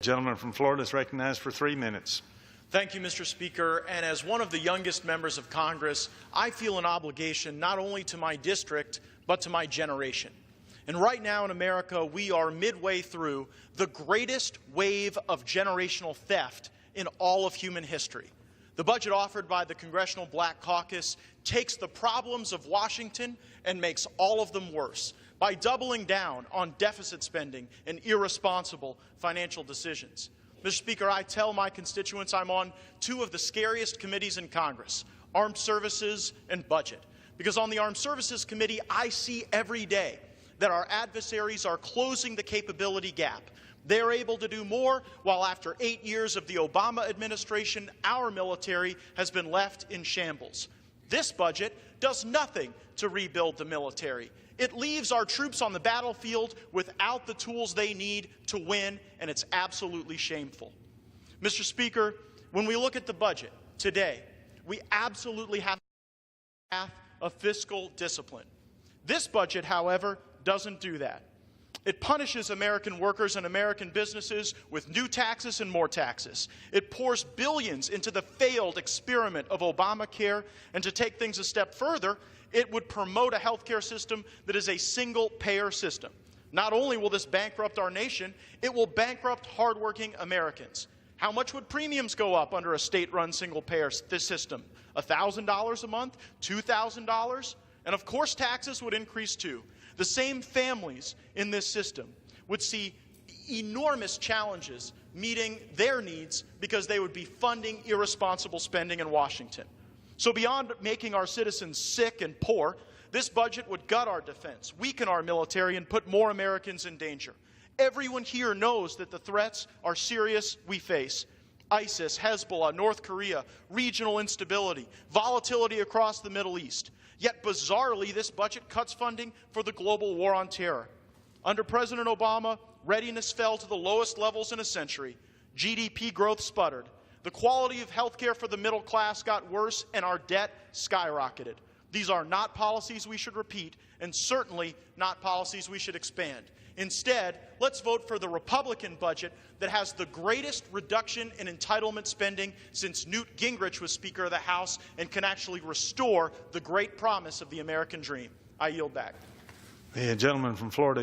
Gentleman from Florida is recognized for 3 minutes. Thank you, Mr. Speaker. And as one of the youngest members of Congress, I feel an obligation not only to my district, but to my generation. And right now in America, we are midway through the greatest wave of generational theft in all of human history. The budget offered by the Congressional Black Caucus takes the problems of Washington and makes all of them worse by doubling down on deficit spending and irresponsible financial decisions. Mr. Speaker, I tell my constituents I'm on two of the scariest committees in Congress, Armed Services and Budget. Because on the Armed Services Committee, I see every day that our adversaries are closing the capability gap. They're able to do more, while after 8 years of the Obama administration, our military has been left in shambles. This budget does nothing to rebuild the military. It leaves our troops on the battlefield without the tools they need to win, and it's absolutely shameful. Mr. Speaker, when we look at the budget today, we absolutely have a path of fiscal discipline. This budget, however, doesn't do that. It punishes American workers and American businesses with new taxes and more taxes. It pours billions into the failed experiment of Obamacare, and to take things a step further, it would promote a health care system that is a single-payer system. Not only will this bankrupt our nation, it will bankrupt hardworking Americans. How much would premiums go up under a state-run single-payer system? $1,000 a month? $2,000? And of course taxes would increase too. The same families in this system would see enormous challenges meeting their needs because they would be funding irresponsible spending in Washington. So beyond making our citizens sick and poor, this budget would gut our defense, weaken our military, and put more Americans in danger. Everyone here knows that the threats are serious we face. ISIS, Hezbollah, North Korea, regional instability, volatility across the Middle East. Yet bizarrely, this budget cuts funding for the global war on terror. Under President Obama, readiness fell to the lowest levels in a century. GDP growth sputtered. The quality of health care for the middle class got worse, and our debt skyrocketed. These are not policies we should repeat, and certainly not policies we should expand. Instead, let's vote for the Republican budget that has the greatest reduction in entitlement spending since Newt Gingrich was Speaker of the House, and can actually restore the great promise of the American dream. I yield back. The gentleman from Florida.